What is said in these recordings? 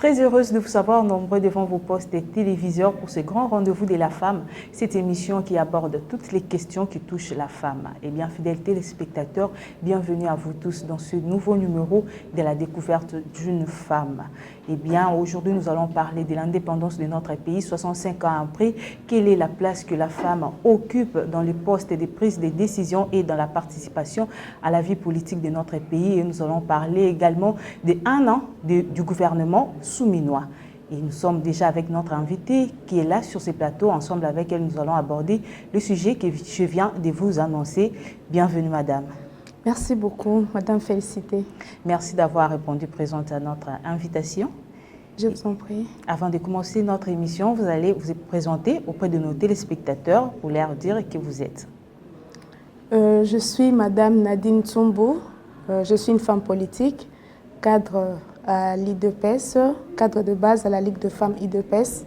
Très heureuse de vous savoir nombreux devant vos postes et téléviseurs pour ce grand rendez-vous de la femme, cette émission qui aborde toutes les questions qui touchent la femme. Eh bien, fidèles téléspectateurs, bienvenue à vous tous dans ce nouveau numéro de la découverte d'une femme. Eh bien, aujourd'hui, nous allons parler de l'indépendance de notre pays, 65 ans après. Quelle est la place que la femme occupe dans les postes de prise de décision et dans la participation à la vie politique de notre pays? Et nous allons parler également de 1 an du gouvernement souminois. Et nous sommes déjà avec notre invitée qui est là sur ce plateau. Ensemble avec elle, nous allons aborder le sujet que je viens de vous annoncer. Bienvenue, madame. Merci beaucoup, madame Félicité. Merci d'avoir répondu présente à notre invitation. Je vous en prie. Avant de commencer notre émission, vous allez vous présenter auprès de nos téléspectateurs pour leur dire qui vous êtes. Je suis madame Nadine Tsumbo. Je suis une femme politique, cadre à l'IDPES, cadre de base à la Ligue de femmes IDPES.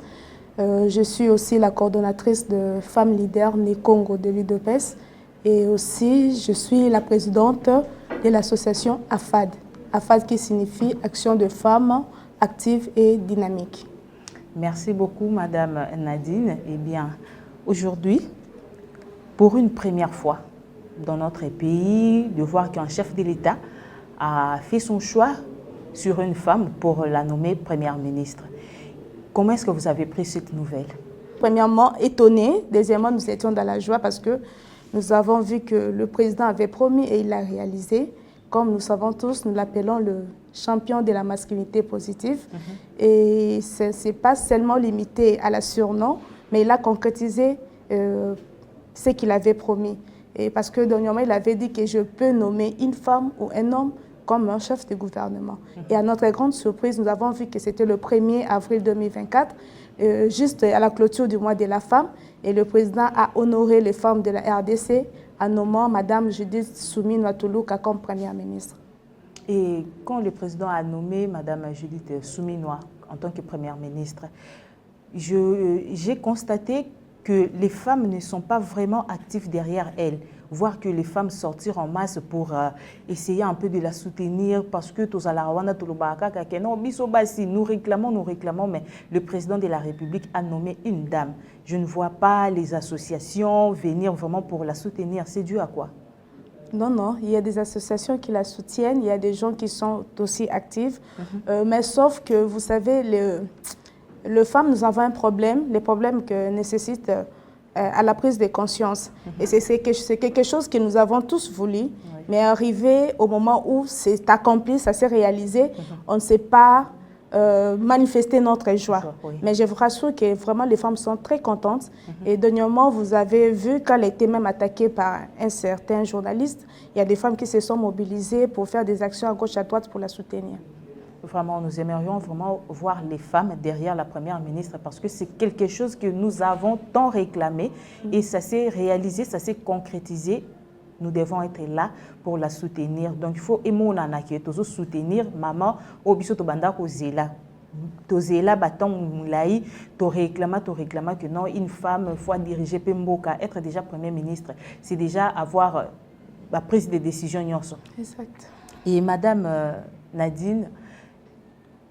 Je suis aussi la coordonnatrice de femmes leaders Né Congo de l'IDPES. Et aussi, je suis la présidente de l'association AFAD. AFAD qui signifie Action de femmes actives et dynamiques. Merci beaucoup, madame Nadine. Eh bien, aujourd'hui, pour une première fois dans notre pays, de voir qu'un chef de l'État a fait son choix sur une femme pour la nommer première ministre. Comment est-ce que vous avez pris cette nouvelle? Premièrement, étonnée. Deuxièmement, nous étions dans la joie parce que nous avons vu que le président avait promis et il l'a réalisé. Comme nous savons tous, nous l'appelons le champion de la masculinité positive. Et ce n'est pas seulement limité à la surnom, mais il a concrétisé ce qu'il avait promis. Et parce que dernièrement, il avait dit que je peux nommer une femme ou un homme comme un chef de gouvernement. Et à notre grande surprise, nous avons vu que c'était le 1er avril 2024, juste à la clôture du mois de la femme. Et le président a honoré les femmes de la RDC en nommant Mme Judith Souminoua Toulouka comme première ministre. Et quand le président a nommé Mme Judith Souminoua en tant que première ministre, j'ai constaté que les femmes ne sont pas vraiment actives derrière elle. Voir que les femmes sortir en masse pour essayer un peu de la soutenir parce que nous réclamons, mais le président de la République a nommé une dame. Je ne vois pas les associations venir vraiment pour la soutenir. C'est dû à quoi? Non, non, il y a des associations qui la soutiennent, il y a des gens qui sont aussi actifs, mais sauf que, vous savez, les femmes, nous avons un problème, les problèmes que nécessitent à la prise de conscience. Et c'est quelque chose que nous avons tous voulu, mais arrivé au moment où c'est accompli, ça s'est réalisé, on ne sait pas manifester notre joie. Mais je vous rassure que vraiment les femmes sont très contentes. Et dernièrement, vous avez vu qu'elle était même attaquée par un certain journaliste, il y a des femmes qui se sont mobilisées pour faire des actions à gauche à droite pour la soutenir. Vraiment, nous aimerions vraiment voir les femmes derrière la première ministre parce que c'est quelque chose que nous avons tant réclamé et ça s'est réalisé, ça s'est concrétisé. Nous devons être là pour la soutenir. Donc, il faut soutenir maman au biso to banda ko zela. To zela baton moulai, to réclama que non, une femme faut diriger Pemboka, être déjà premier ministre, c'est déjà avoir la prise de décision. Exact. Et madame Nadine,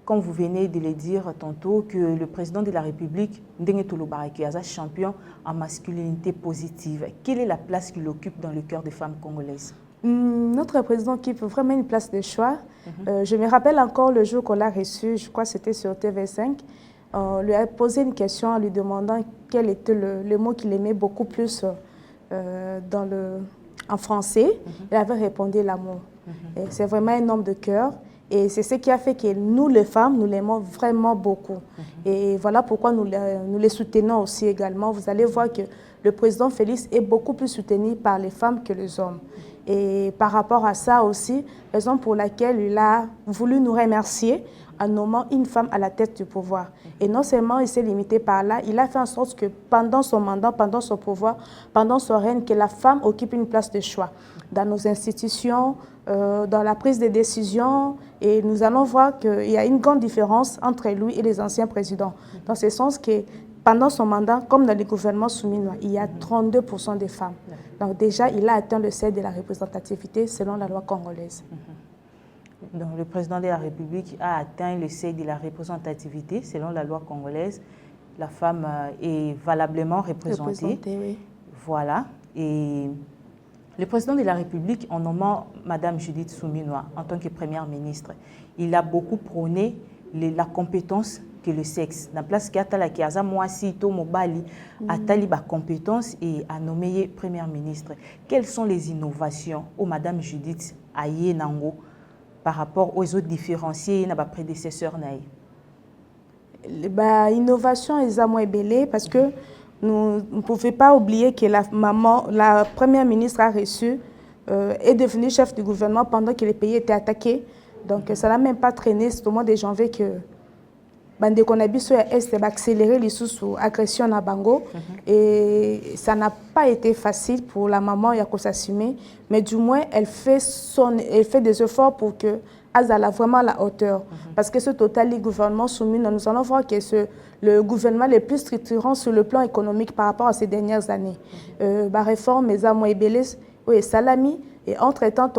comme vous venez de le dire tantôt, que le président de la République, Ndenge Tolobaraki, est champion en masculinité positive. Quelle est la place qu'il occupe dans le cœur des femmes congolaises? Notre président occupe vraiment une place de choix. Je me rappelle encore le jour qu'on l'a reçu, je crois que c'était sur TV5. On lui a posé une question en lui demandant quel était le mot qu'il aimait beaucoup plus en français. Il avait répondu l'amour. C'est vraiment un homme de cœur. Et c'est ce qui a fait que nous, les femmes, nous l'aimons vraiment beaucoup. Et voilà pourquoi nous les soutenons aussi également. Vous allez voir que le président Félix est beaucoup plus soutenu par les femmes que les hommes. Et par rapport à ça aussi, raison pour laquelle il a voulu nous remercier en nommant une femme à la tête du pouvoir. Et non seulement il s'est limité par là, il a fait en sorte que pendant son mandat, pendant son pouvoir, pendant son règne, que la femme occupe une place de choix dans nos institutions, dans la prise de décisions. Et nous allons voir qu'il y a une grande différence entre lui et les anciens présidents. Dans ce sens que pendant son mandat, comme dans les gouvernements souminois, il y a 32% de femmes. Donc déjà, il a atteint le seuil de la représentativité selon la loi congolaise. Donc, le président de la République a atteint le seuil de la représentativité. Selon la loi congolaise, la femme est valablement représentée. Oui. Voilà. Et le président de la République, en nommant Mme Judith Suminwa en tant que première ministre, il a beaucoup prôné la compétence que le sexe. Dans la place qui a qui a moisi to mobali a tali ba compétence et a nommé première ministre. Quelles sont les innovations où Mme Judith Aye Nango par rapport aux autres différenciés na ba prédécesseurs naï? Innovation est à moins belé parce que nous ne pouvons pas oublier que la première ministre a reçu est devenue chef du gouvernement pendant que le pays était attaqué. Donc ça n'a même pas traîné, c'est au mois de janvier que Bande Konabiso est accéléré les sous-agressions à Bango. Et ça n'a pas été facile pour la maman Yako s'assumer, mais du moins elle fait des efforts pour que Azala vraiment la hauteur. Parce que ce total gouvernement soumis, nous allons voir que le gouvernement le plus structurant sur le plan économique par rapport à ces dernières années. La réforme, les amants et belés, oui, salami, et entre-temps,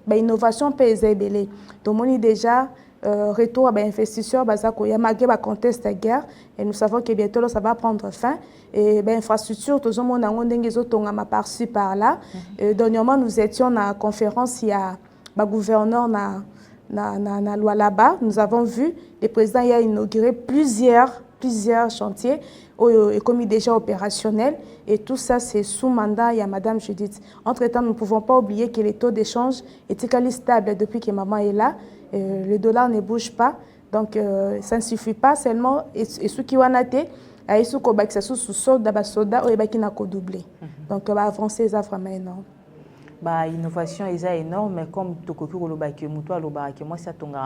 l'innovation peut être belé. Donc, on déjà retour à l'investisseur, il y a un contexte de guerre, et nous savons que bientôt ça va prendre fin. Et l'infrastructure, tout le monde a par-ci par-là. Dernièrement, nous étions à la conférence, il y a le gouverneur na loi là-bas. Nous avons vu, le président a inauguré plusieurs chantiers et commis déjà opérationnels. Et tout ça, c'est sous mandat, il y a Mme Judith. Entre-temps, nous ne pouvons pas oublier que les taux d'échange étaient stables depuis que maman est là. Le dollar ne bouge pas. Donc, ça ne suffit pas seulement. Et ceux qui ont été, ils sont sous soldat, ils ont doublé. Donc, avancer, c'est vraiment énorme. L'innovation est énorme, mais comme Tokoki Olobaki, Moutou Alobaki, moi, ça tombe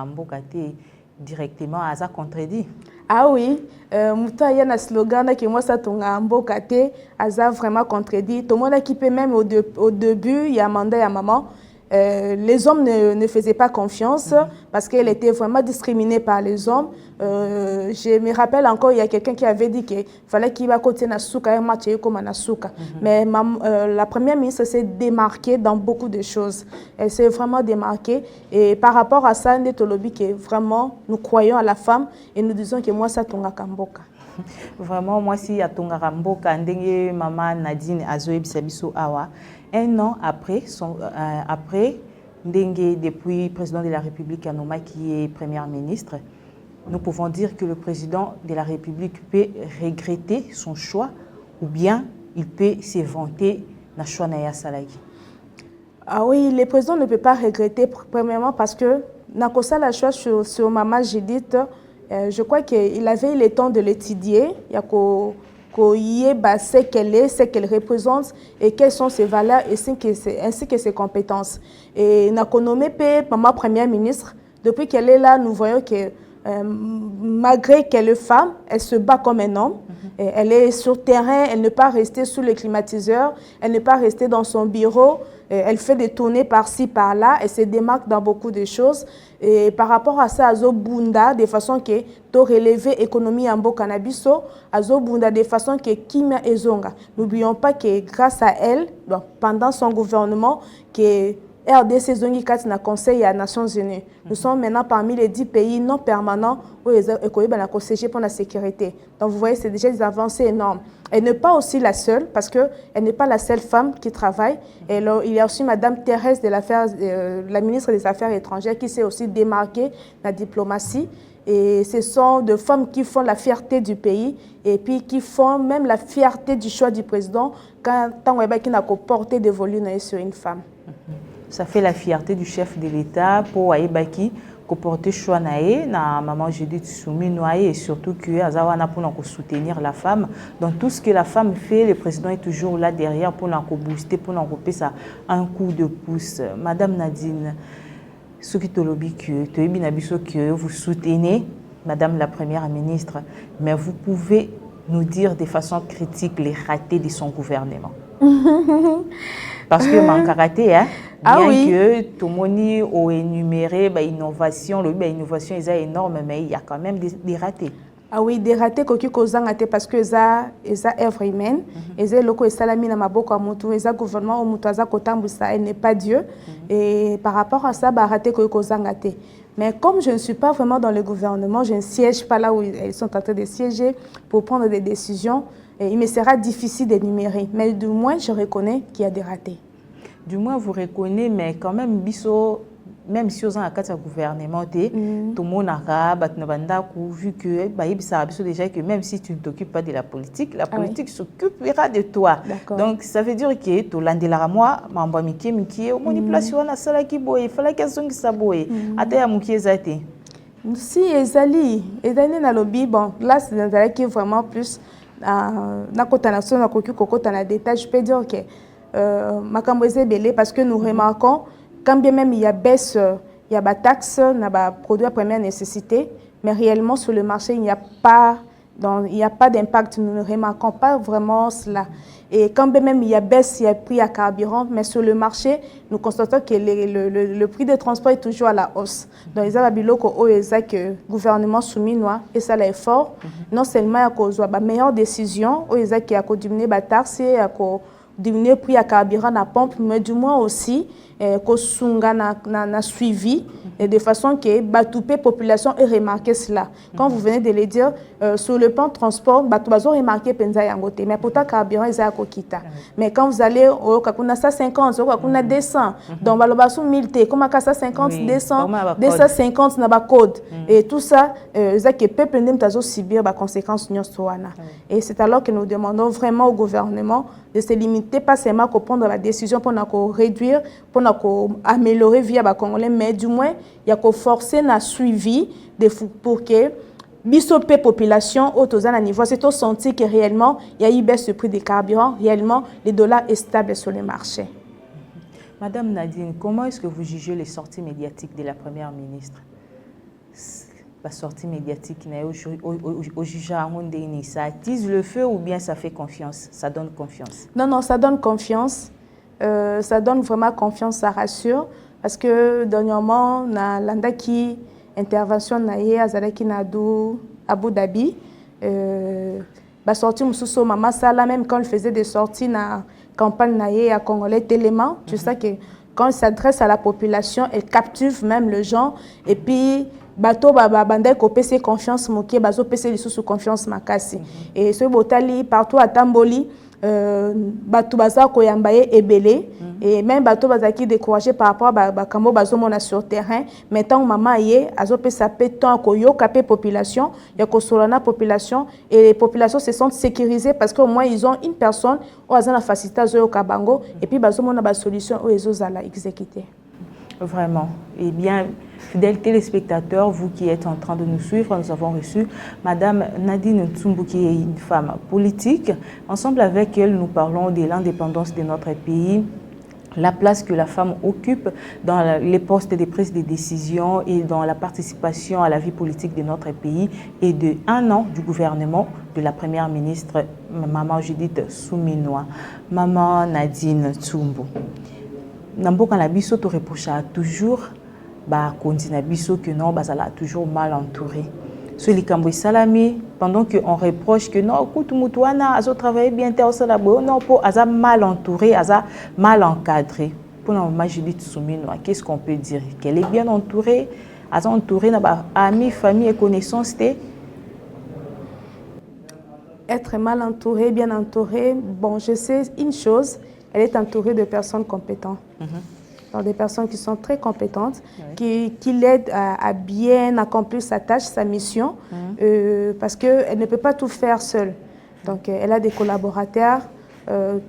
directement à ça contredit. Ah oui, Moutou a un slogan qui moi ça tombe en bokate, à ça vraiment contredit. Tout le monde qui peut même au début, il y a mandat, il y a maman. Les hommes ne faisaient pas confiance parce qu'elle était vraiment discriminée par les hommes. Je me rappelle encore, il y a quelqu'un qui avait dit qu'il fallait qu'il va côté Nasuka et matcher comme Nasuka. Mais la première ministre s'est démarquée dans beaucoup de choses. Elle s'est vraiment démarquée. Et par rapport à ça, vraiment, nous croyons à la femme et nous disons que moi, ça tombe à Kamboka. Vraiment, moi, si à Tongaramboka, maman Nadine Azoe Bisabiso Awa, un an après, Ndengue, depuis président de la République Anoma, qui est première ministre, nous pouvons dire que le président de la République peut regretter son choix ou bien il peut se vanter na choix na Salagi. Ah oui, le président ne peut pas regretter, premièrement parce que Nakosa la choix sur maman Judith. Je crois qu'il avait le temps de l'étudier. Il y a ce qu'elle est, ce qu'elle représente et quelles sont ses valeurs ainsi que ses compétences. Et nous avons nommé maman première ministre. Depuis qu'elle est là, nous voyons que malgré qu'elle est femme, elle se bat comme un homme. Et elle est sur le terrain, elle ne peut pas rester sous le climatiseur, elle ne peut pas rester dans son bureau. Elle fait des tournées par-ci, par-là, elle se démarque dans beaucoup de choses. Et par rapport à ça, Azo Bunda, de façon que tu relever l'économie en Bokanabiso, Azo Bunda, de façon que Kimia Ezonga. N'oublions pas que grâce à elle, pendant son gouvernement, que RDC Zongi Kat na Conseil des Nations Unies. Nous sommes maintenant parmi les 10 pays non permanents où les écoles sont pour la sécurité. Donc vous voyez, c'est déjà des avancées énormes. Elle n'est pas aussi la seule, parce qu'elle n'est pas la seule femme qui travaille. Et là, il y a aussi Mme Thérèse, la ministre des Affaires étrangères, qui s'est aussi démarquée dans la diplomatie. Et ce sont des femmes qui font la fierté du pays et puis qui font même la fierté du choix du président quand on a porté des volumes sur une femme. Ça fait la fierté du chef de l'État pour Aïbaki ko porter choix na maman Judith Suminwa et surtout que Azawana pour soutenir la femme dans tout ce que la femme fait. Le président est toujours là derrière pour nous booster, pour nous couper ça un coup de pouce. Madame Nadine, ce qui te lobby que vous soutenez Madame la Première ministre, mais vous pouvez nous dire de façon critique les ratés de son gouvernement. Parce que mon karaté, hein, bien que tout le monde a énuméré l'innovation, l'innovation est énorme, mais il y a quand même des ratés. Ah oui, dératé koki kozangate parce que ça œuvre humaine, et c'est loko esalami na maboko amutu, et ça gouvernement amutu aza kotambusa, elle n'est pas Dieu. Et par rapport à ça, bah raté koki kozangate. Mais comme je ne suis pas vraiment dans le gouvernement, je ne siège pas là où ils sont en train de siéger pour prendre des décisions, et il me sera difficile d'énumérer. Mais du moins, je reconnais qu'il y a des ratés. Du moins, vous reconnaissez, mais quand même, biso, même si on a un gouvernement, tout le monde a vu que déjà que même si tu ne t'occupes pas de la politique s'occupera de toi. Donc ça veut dire que tu l'as moi, mamba miki au manipulation na sala ki boye, fala ki azongi sa boye. Ata ya muki ezate. Si ezali na lobby, bon là c'est qui vraiment plus na kotanation na koki kokota na détail, je peux dire que makambo ezebele parce que nous remarquons quand bien même il y a baisse, il y a des taxes, il y a des produits à première nécessité, mais réellement sur le marché, il n'y a pas d'impact. Nous ne remarquons pas vraiment cela. Et quand bien même il y a baisse, il y a prix à carburant, mais sur le marché, nous constatons que le prix des transports est toujours à la hausse. Donc, il y a que le gouvernement soumis et ça l'effort. Non seulement il y a une meilleure décision, il y a diminuer les taxes, il y a diminuer le prix à carburant à la pompe, mais du moins aussi, kosunga na suivi de façon que la population ait remarqué cela. Quand vous venez de le dire, sur le plan de transport, vous avez remarqué penza yangote, mais pourtant carburant ils ont kita. Mais quand vous allez au kakuna 150, au kakuna 200, donc balobasu 1000 t, comme à 150, 200, 250 na ba code et tout ça, ça que peuple n'aime pas subir les conséquences nyosoana. Et c'est alors que nous demandons vraiment au gouvernement de se limiter pas seulement à prendre la décision pour réduire, pour améliorer via les Congolais, mais du moins il y a qu'on forcer un suivi pour que la population au niveau, c'est au senti que réellement il y a eu baisse de prix des carburants, réellement le dollar est stable sur le marché. Madame Nadine, comment est-ce que vous jugez les sorties médiatiques de la Première ministre? La sortie médiatique au juge ça attise le feu ou bien ça fait confiance, ça donne confiance? Non, ça donne confiance. Ça donne vraiment confiance, ça rassure. Parce que dernièrement, na landaki intervention naie azalaki na Abu Dhabi. Sortie mususo mama sala même quand elle faisait des sorties na campagne naie à Congolais Télément, tu sais que quand elle s'adresse à la population, elle captive même les gens et puis bato bandai ko pese confiance moké bazo pese lisusu confiance makasi. Et ce botali partout à Tamboli bato baza koyamba ye ebele et même bato bazaki découragé par rapport à kambo bazo mona sur terrain mais tant maman yé azo pesa pe tant ko yoka pe population ya ko solana population et les populations se sentent sécurisées parce qu'au moins ils ont une personne ou azana facilité zo yoka bango et puis bazo mona ba solution ou ezo zala exécuter. Vraiment. Eh bien, fidèles téléspectateurs, vous qui êtes en train de nous suivre, nous avons reçu Madame Nadine Ntsumbu, qui est une femme politique. Ensemble avec elle, nous parlons de l'indépendance de notre pays, la place que la femme occupe dans les postes de prise de décision et dans la participation à la vie politique de notre pays et de 1 an du gouvernement de la Première ministre, Maman Judith Suminwa. Maman Nadine Ntsumbu. Namboka na biso to reproche toujours continue biso que non bazala toujours mal entouré. Celui qui salami pendant que on reproche que non kutu mutuana azo travailler bien tel ça non pour aza mal entouré, aza mal encadré. Pour maman Judith Suminwa, qu'est-ce qu'on peut dire? Qu'elle est bien entourée, aza entourée na ba amis, famille et connaissances té. Être mal entouré, bien entouré, bon, je sais une chose, elle est entourée de personnes compétentes. Donc des personnes qui sont très compétentes, qui l'aident à bien accomplir sa tâche, sa mission, parce qu'elle ne peut pas tout faire seule. Donc elle a des collaborateurs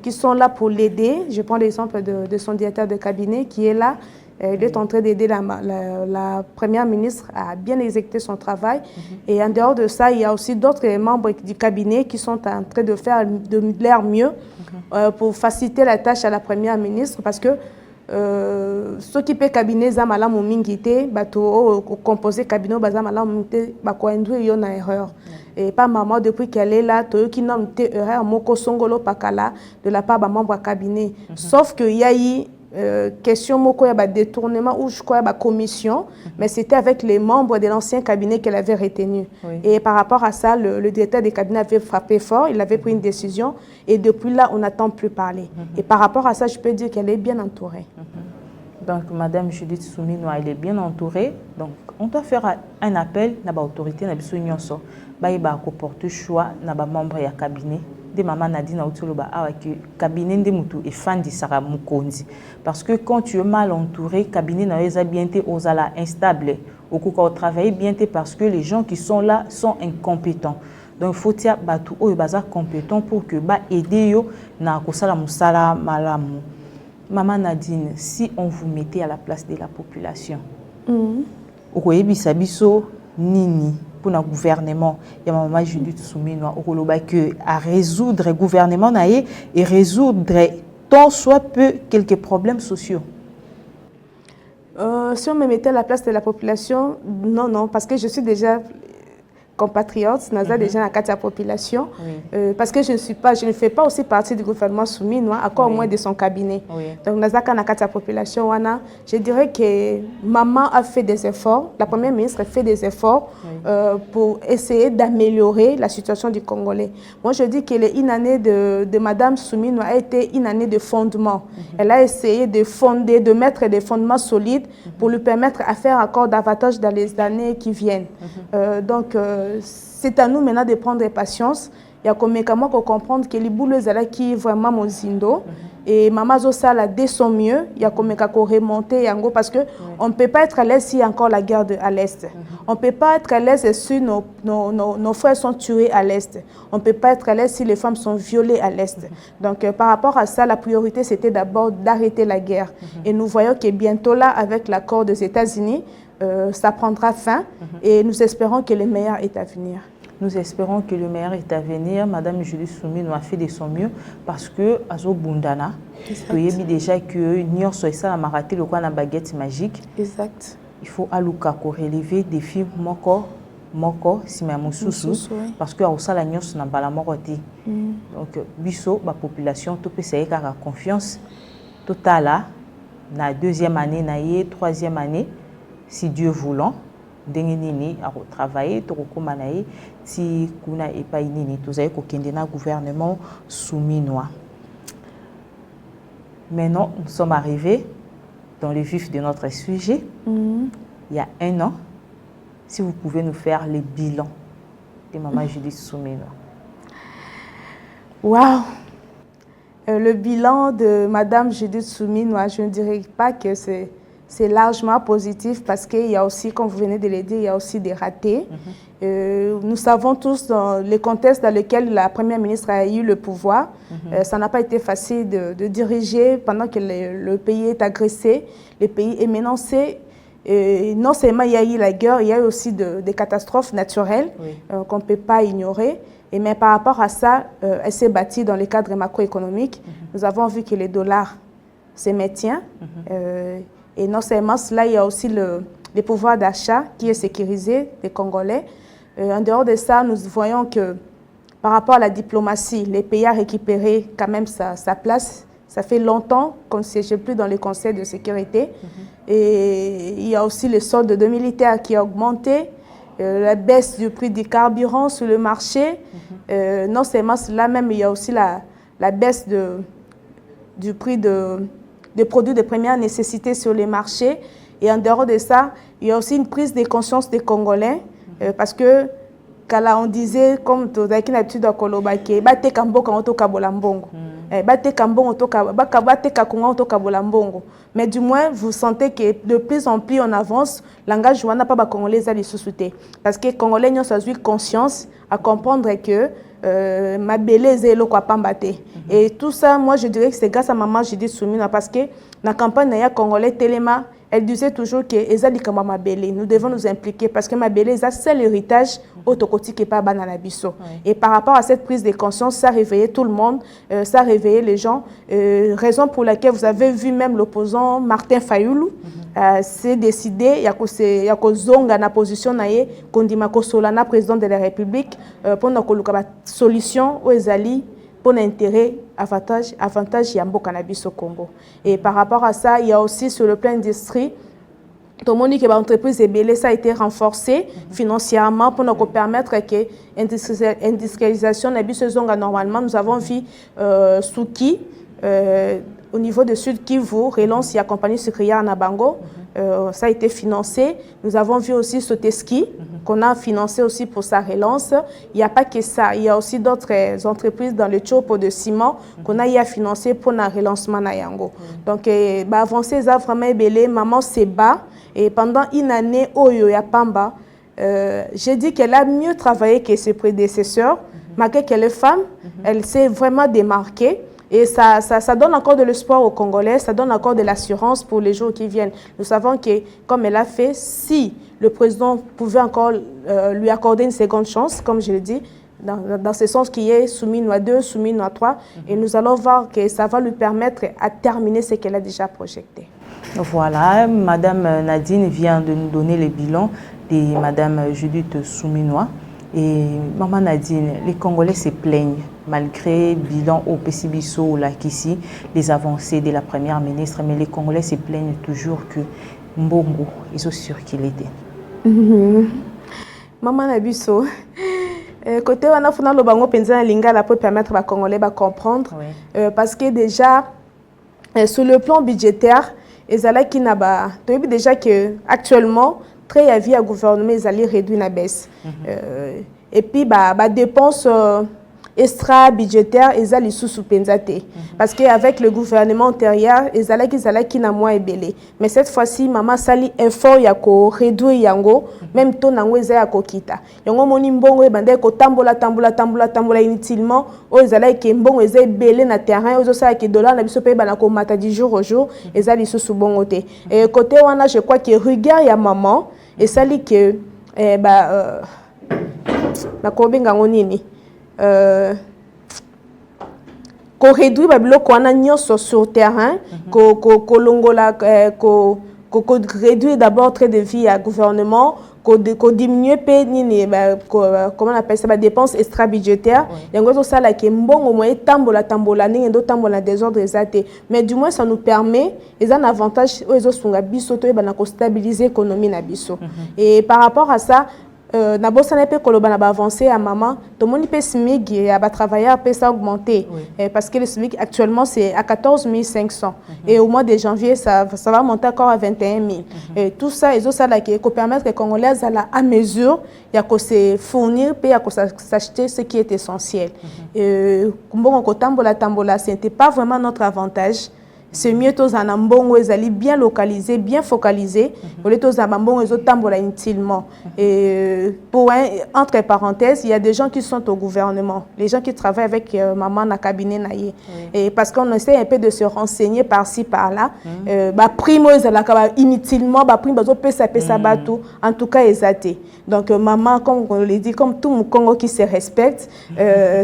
qui sont là pour l'aider. Je prends l'exemple de son directeur de cabinet qui est là. Il est en train d'aider la Première ministre à bien exécuter son travail. Et en dehors de ça, il y a aussi d'autres membres du cabinet qui sont en train de faire de leur mieux pour faciliter la tâche à la Première ministre parce que ceux qui paient cabinet zamala mumingité bato composé cabinet bazamala mumité bako induire yon erreur et pas maman depuis qu'elle est là to qui n'a erreur moko songolo pakala de la part de membre cabinet sauf que y a eu question moko ya détournement ou je crois ya commission, mais c'était avec les membres de l'ancien cabinet qu'elle avait retenu. Et par rapport à ça, le directeur des cabinets avait frappé fort, il avait pris une décision et depuis là, on n'attend plus parler. Et par rapport à ça, je peux dire qu'elle est bien entourée. Donc, Madame Judith Souminois, elle est bien entourée. Donc, on doit faire un appel à l'autorité, à l'autorité, à porter choix à membre du cabinet. De maman Nadine Aoutoloba, que cabinet de mutu et fan de Sarah Mukonzi. Parce que quand tu es mal entouré, cabinet n'a bien été aux ala instable. Au coup qu'on travaille bien parce que les gens qui sont là sont incompétents. Donc, il faut dire batu o baza compétent pour que ba aider yo na kosala musala malamu. Maman Nadine, si on vous mettait à la place de la population, biso nini pour le gouvernement, il y a maman Judith Souminois à résoudre le gouvernement et résoudre tant soit peu quelques problèmes sociaux. Si on me mettait à la place de la population, non, parce que je suis déjà compatriotes, naza déjà dans la population, parce que je ne fais pas aussi partie du gouvernement Souminois, encore moins de son cabinet. Donc naza dans la population, je dirais que maman a fait des efforts, la première ministre a fait des efforts pour essayer d'améliorer la situation du Congolais. Moi je dis que une année de Madame Souminois a été une année de fondement. Elle a essayé de fonder, de mettre des fondements solides pour lui permettre à faire encore davantage dans les années qui viennent. Donc c'est à nous maintenant de prendre patience. Il y a comme comment comprendre que les boules qui vraiment mozindo et maman Zosala dès son mieux. Il y a comme remonter parce que on ne peut pas être à l'aise s'il y a encore la guerre à l'est. On ne peut pas être à l'aise si nos frères sont tués à l'est. On ne peut pas être à l'aise si les femmes sont violées à l'est. Donc par rapport à ça, la priorité c'était d'abord d'arrêter la guerre. Et nous voyons que bientôt là, avec l'accord des États-Unis, ça prendra fin et nous espérons que le meilleur est à venir. Nous espérons que le meilleur est à venir. Madame Judith Souminois a fait de son mieux parce que Azo Bundana, tu as déjà que Nyon Soïsa a maraté le coin de la baguette magique. Exact. Il faut aluka ko relever des filles moko si ma mususu parce que au la Nyon na bala moroti. Donc biso la population tout peut essayer car confiance totale na deuxième année na troisième année si Dieu voulant. Ndengenini a travaillé tokokomanaye si kuna epai nini tozaye kokende na gouvernement Souminois. Maintenant nous sommes arrivés dans le vif de notre sujet. Il y a un an, si vous pouvez nous faire le bilan de maman Judith Souminois. Waouh, le bilan de madame Judith Souminois, je ne dirais pas que c'est largement positif parce qu'il y a aussi, comme vous venez de le dire, il y a aussi des ratés. Nous savons tous dans le contexte dans lequel la première ministre a eu le pouvoir. Ça n'a pas été facile de diriger pendant que le pays est agressé, le pays est menacé. Non seulement il y a eu la guerre, il y a eu aussi des catastrophes naturelles qu'on ne peut pas ignorer. Mais par rapport à ça, elle s'est bâtie dans le cadre macroéconomique. Nous avons vu que le dollar se maintient. Et non seulement cela, il y a aussi le pouvoir d'achat qui est sécurisé des Congolais. En dehors de ça, nous voyons que par rapport à la diplomatie, les pays ont récupéré quand même sa place. Ça fait longtemps qu'on ne siège plus dans le Conseil de sécurité. Et il y a aussi le solde de militaires qui a augmenté, la baisse du prix du carburant sur le marché. Non seulement cela, même il y a aussi la baisse du prix des produits de première nécessité sur les marchés. Et en dehors de ça, il y a aussi une prise de conscience des Congolais parce que quand on disait, comme tu as l'habitude de Kolobake, mais du moins, vous sentez que de plus en plus on avance, le langage n'a pas Congolais à les sous-souter. Parce que les Congolais ont eu conscience à comprendre que ma belle est le quoi pambaté. Et tout ça, moi je dirais que c'est grâce à maman Judith Souminois parce que la campagne Congolais Téléma, elle disait toujours que nous devons nous impliquer parce que ma belle est seul héritage autocotique et pas bananabiso. Et par rapport à cette prise de conscience, ça a réveillé tout le monde, ça a réveillé les gens. Raison pour laquelle vous avez vu même l'opposant Martin Fayoulou s'est décidé, il y a zonga na position naie, kondima ko solana président de la République pour na koluka solution aux ali pour l'intérêt, avantage Yambo Cannabis au Congo. Et par rapport à ça, il y a aussi sur le plan industrie, tout le monde dit que l'entreprise EBL, ça a été renforcé financièrement pour nous permettre que l'industrialisation de normalement, nous avons vu Souki, au niveau de Sud Kivu, relance, il y a compagnie sucrière Nabango, ça a été financé. Nous avons vu aussi Soteski, qu'on a financé aussi pour sa relance. Il n'y a pas que ça, il y a aussi d'autres entreprises dans le chopo de ciment qu'on a financé pour le relancement na yango. Donc, avancer, ça vraiment belé, maman c'est bas. Et pendant une année, Oyo Yapamba, j'ai dit qu'elle a mieux travaillé que ses prédécesseurs, malgré qu'elle est femme, elle s'est vraiment démarquée. Et ça donne encore de l'espoir aux Congolais, ça donne encore de l'assurance pour les jours qui viennent. Nous savons que, comme elle a fait, si le président pouvait encore lui accorder une seconde chance, comme je l'ai dit, dans ce sens qui est soumis à 2, soumis à 3, et nous allons voir que ça va lui permettre à terminer ce qu'elle a déjà projeté. Voilà, Madame Nadine vient de nous donner le bilan de Madame Judith Souminois. Et Maman Nadine, les Congolais se plaignent malgré le bilan au PCBISO ou la Kissi, les avancées de la Première ministre, mais les Congolais se plaignent toujours que Mbongo, ils sont sûrs qu'il était. Maman Nabiso, côté on a fait le bango penza lingala pour permettre aux Congolais de comprendre, parce que déjà sur le plan budgétaire, ezala ki na ba toyebi déjà que actuellement très avis à gouvernement ezali réduit na baisse et puis ba dépenses extra budgétaire ezali sous penzate parce que avec le gouvernement antérieur ezala ki na moins ebelé mais cette fois-ci maman sali effort ya ko réduire yango même ton nango eza ya ko kita yango moni mbongo ebande ko tambola inutilement o ezala ki mbongo eza ebelé na terrain ozo sa ki dollar na biso pe bana ko mata du jour au jour ezali sous bongo te et côté wana je crois que regard ya maman et sali que na ko benga nini ko réduire babiloko wana nyonso sur terrain ko longola ko réduire d'abord trait de vie à gouvernement ko diminuer pe nini comment on appelle ça ba dépenses extra budgétaires yango to sala ke mbongo mo tambola ningi ndo tambola désordre ezate mais du moins ça nous permet et un avantage ezo sunga biso to ba na ko stabiliser économie na biso et par rapport à ça na bossa na pe koloba na ba avancer à maman to moni pe SMIC ya ba travailleurs pe ça augmenter parce que le SMIC actuellement c'est à 14 500 et au mois de janvier ça va monter encore à 21 000 et tout ça ils ont ça là qui permettre que les Congolais à mesure il y a que se fournir puis il y a que s'acheter ce qui est essentiel bon ko tambola c'était pas vraiment notre avantage. C'est mieux tous en ambongo ezali bien localisé, bien focalisé. Pour les tous en ambongo ezotambola inutilement. Et pour entre parenthèses, il y a des gens qui sont au gouvernement, les gens qui travaillent avec maman na cabinet naïe. Et parce qu'on essaie un peu de se renseigner par-ci par-là, primo ezala inutilement, primo bazo pesa batu, en tout cas ezate. Donc maman, comme on le dit, comme tout le Congo qui se respecte,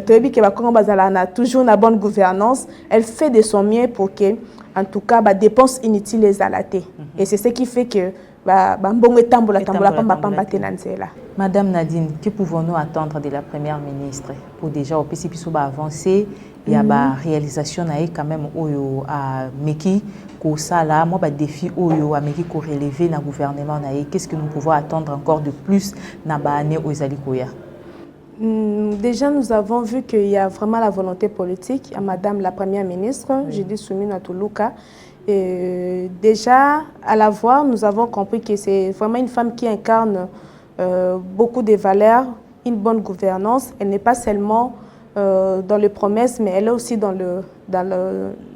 toyebi ke ba Congo bazala na toujours na bonne gouvernance, elle fait de son mieux pour que en tout cas, dépenses inutiles les alatés. Et c'est ce qui fait que Madame Nadine, que pouvons-nous attendre de la Première ministre pour déjà au PCPSO avancer? Il y a une réalisation quand même à Meki, là, moi défi à Meki pour relever le gouvernement. Qu'est-ce que nous pouvons attendre encore de plus dans l'année aux Alikoya? Déjà, nous avons vu qu'il y a vraiment la volonté politique à Madame la Première ministre, Judith Souminois Toulouka. Déjà, à la voir, nous avons compris que c'est vraiment une femme qui incarne beaucoup de valeurs, une bonne gouvernance. Elle n'est pas seulement dans les promesses, mais elle est aussi dans le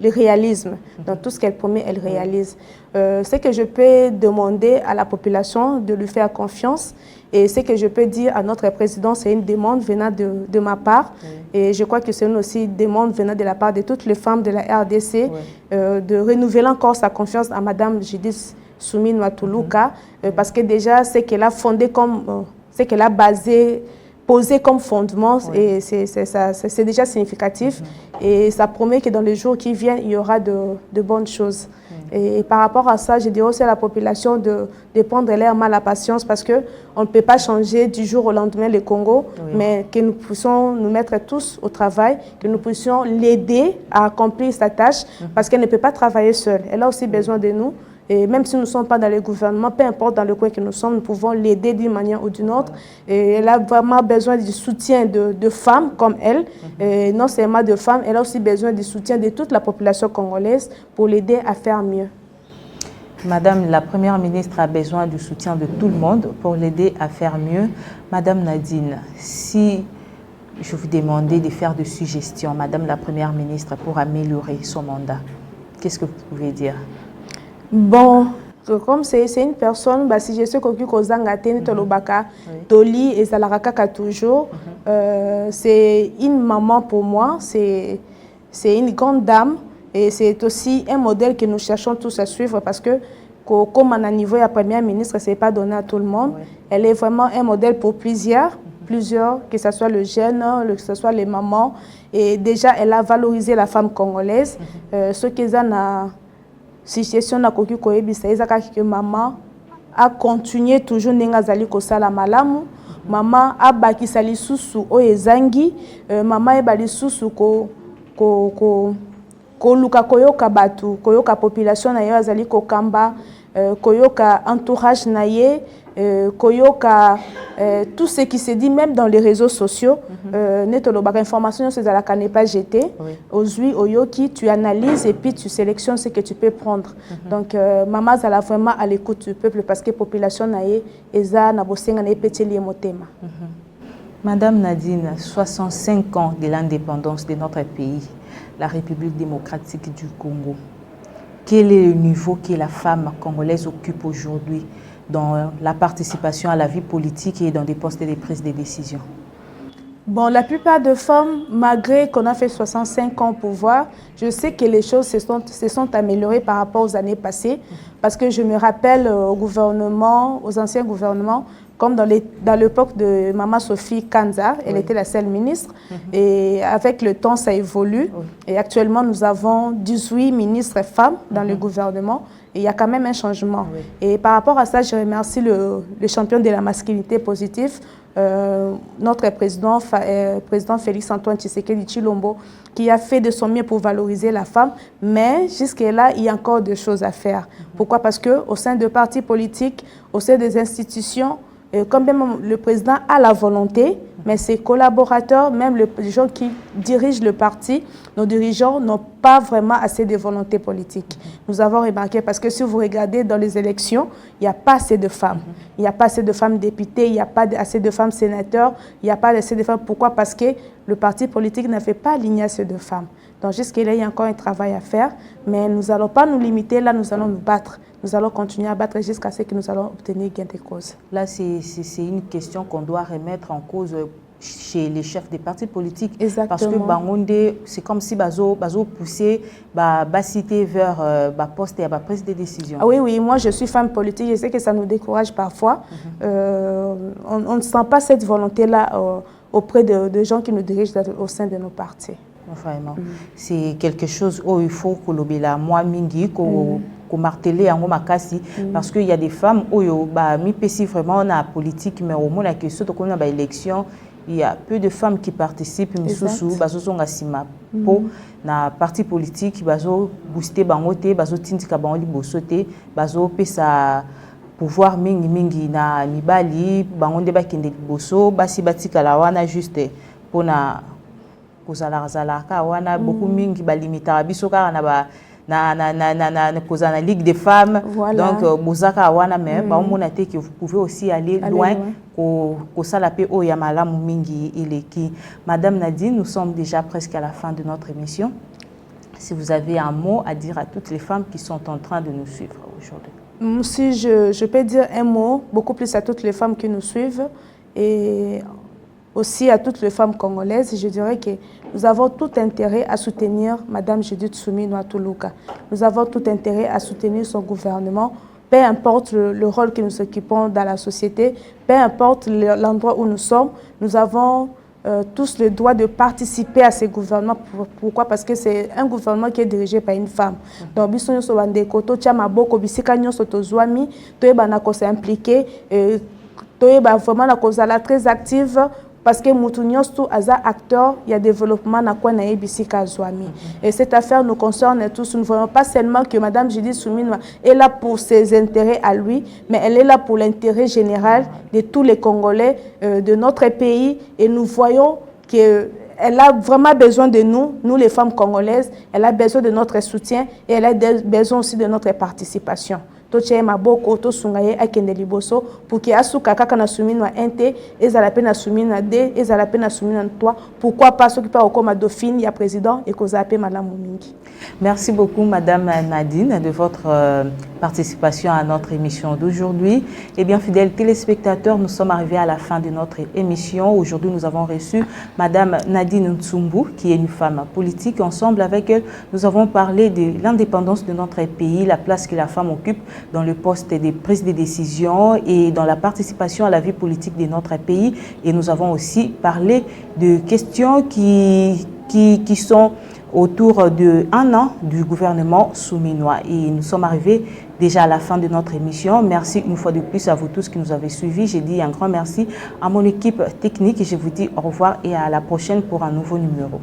réalisme. Dans tout ce qu'elle promet, elle réalise. Ce que je peux demander à la population de lui faire confiance. Et ce que je peux dire à notre président, c'est une demande venant de ma part. Et je crois que c'est aussi une demande venant de la part de toutes les femmes de la RDC de renouveler encore sa confiance à Madame Judith Souminois Toulouka. Parce que déjà, ce qu'elle a fondé comme, ce qu'elle a posé comme fondement, et c'est déjà significatif. Et ça promet que dans les jours qui viennent, il y aura de bonnes choses. Et par rapport à ça, je dirais aussi à la population de prendre leur mal à patience parce qu'on ne peut pas changer du jour au lendemain le Congo, mais que nous puissions nous mettre tous au travail, que nous puissions l'aider à accomplir sa tâche parce qu'elle ne peut pas travailler seule. Elle a aussi besoin de nous. Et même si nous ne sommes pas dans le gouvernement, peu importe dans le coin que nous sommes, nous pouvons l'aider d'une manière ou d'une autre. Et elle a vraiment besoin du soutien de femmes comme elle. Et non seulement de femmes, elle a aussi besoin du soutien de toute la population congolaise pour l'aider à faire mieux. Madame la Première ministre a besoin du soutien de tout le monde pour l'aider à faire mieux. Madame Nadine, si je vous demandais de faire des suggestions, Madame la Première ministre, pour améliorer son mandat, qu'est-ce que vous pouvez dire? Bon, comme c'est une personne, bah, si je sais qu'aucun kozanga teni tolobaka, toli et salaraka toujours, c'est une maman pour moi, c'est une grande dame et c'est aussi un modèle que nous cherchons tous à suivre parce que comme à niveau de Première ministre, ce n'est pas donné à tout le monde. Elle est vraiment un modèle pour plusieurs, que ce soit le jeune, que ce soit les mamans. Et déjà, elle a valorisé la femme congolaise. Ce qu'ils ont situation na koki koyebisa ezaka que maman a continué toujours nenga zali kosala malamu, maman a bakisa lisusu o ezangi, maman eba lisusu ko luka koyoka batu, koyoka population na yo azali kokamba, koyoka entourage na ye, koyoka tout ce qui se dit même dans les réseaux sociaux. Netolobaka information c'est à la n'est pas jetée. Aujourd'hui oyoki tu analyses et puis tu sélectionnes ce que tu peux prendre. Donc maman zala vraiment à l'écoute du peuple parce que population na ye eza na bosenga na epeteli motema. Madame Nadine, 65 ans de l'indépendance de notre pays, la République démocratique du Congo. Quel est le niveau que la femme congolaise occupe aujourd'hui dans la participation à la vie politique et dans des postes de prise de décision? Bon, la plupart des femmes, malgré qu'on a fait 65 ans au pouvoir, je sais que les choses se sont améliorées par rapport aux années passées, parce que je me rappelle au gouvernement, aux anciens gouvernements, comme dans l'époque de Maman Sophie Kanza, elle était la seule ministre, et avec le temps, ça évolue. Et actuellement, nous avons 18 ministres femmes dans le gouvernement, et il y a quand même un changement. Et par rapport à ça, je remercie le champion de la masculinité positive, notre président Félix-Antoine Tshisekedi Tshilombo, qui a fait de son mieux pour valoriser la femme, mais jusque-là, il y a encore des choses à faire. Pourquoi? Parce qu'au sein de partis politiques, au sein des institutions, comme même le président a la volonté, mais ses collaborateurs, même les gens qui dirigent le parti, nos dirigeants n'ont pas vraiment assez de volonté politique. Nous avons remarqué, parce que si vous regardez dans les élections, il n'y a pas assez de femmes. Il n'y a pas assez de femmes députées, il n'y a pas assez de femmes sénateurs, il n'y a pas assez de femmes. Pourquoi? Parce que le parti politique n'avait pas aligné assez de femmes. Donc jusqu'à-là, il y a encore un travail à faire, mais nous n'allons pas nous limiter, là nous allons nous battre. Nous allons continuer à battre jusqu'à ce que nous allons obtenir gain de cause. Là, c'est une question qu'on doit remettre en cause chez les chefs des partis politiques. Exactement. Parce que Bangonde, c'est comme si Bazo poussé cité vers poste et prise de décision. Ah oui, moi je suis femme politique, je sais que ça nous décourage parfois. On ne sent pas cette volonté-là auprès de gens qui nous dirigent au sein de nos partis. Vraiment. C'est quelque chose où il faut que l'obéla moi mingi ko marteler en makasi parce qu'il y a des femmes où mi pesi vraiment na politique mais au moins la question de na élection il y a peu de femmes qui participent misusu bazo zonga sima po na parti politique bazo booster bangote bazo tindika bango libosote bazo pesa pouvoir mingi na mibali bangonde bakende liboso basi batikala wana juste pona kozala wana beaucoup mingi balimita biso kaka na kozana ligue des femmes. Donc bozaka wana mais baomona te que vous pouvez aussi aller loin ko sala pe o ya malamu mingi ileki. Madame Nadine, nous sommes déjà presque à la fin de notre émission. Si vous avez un mot à dire à toutes les femmes qui sont en train de nous suivre aujourd'hui. Si je peux dire un mot, beaucoup plus à toutes les femmes qui nous suivent et aussi à toutes les femmes congolaises, je dirais que nous avons tout intérêt à soutenir Mme Judith Suminwa Tuluka. Nous avons tout intérêt à soutenir son gouvernement, peu importe le rôle que nous occupons dans la société, peu importe l'endroit où nous sommes, nous avons tous le droit de participer à ces gouvernements. Pourquoi? Parce que c'est un gouvernement qui est dirigé par une femme. Donc, biso nyonso bandeko to tia maboko bisika nyonso tozwami toyeba na ko s'impliquer, toyeba vraiment na kozala très active parce que mutu nyonso aza acteur, il y a développement na kwa na bisika zwami. Et cette affaire nous concerne tous. Nous ne voyons pas seulement que Madame Judith Suminwa est là pour ses intérêts à lui, mais elle est là pour l'intérêt général de tous les Congolais de notre pays. Et nous voyons qu'elle a vraiment besoin de nous, nous les femmes congolaises. Elle a besoin de notre soutien et elle a besoin aussi de notre participation. Maboko to sungaye akende liboso pour que asuka kaka na Suminwa ente ezala pe na Suminwa de ezala pe na Suminwa toi, pourquoi pas ceux qui pas comme dauphine ya président et koza pe malamu mingi. Merci beaucoup Madame Nadine de votre participation à notre émission d'aujourd'hui. Et bien fidèles téléspectateurs, nous sommes arrivés à la fin de notre émission. Aujourd'hui, nous avons reçu Madame Nadine Ntsumbu, qui est une femme politique. Ensemble avec elle, nous avons parlé de l'indépendance de notre pays, la place que la femme occupe dans le poste des prises de décision et dans la participation à la vie politique de notre pays. Et nous avons aussi parlé de questions qui sont autour d'1 an du gouvernement souminois. Et nous sommes arrivés déjà à la fin de notre émission. Merci une fois de plus à vous tous qui nous avez suivis. J'ai dit un grand merci à mon équipe technique et je vous dis au revoir et à la prochaine pour un nouveau numéro.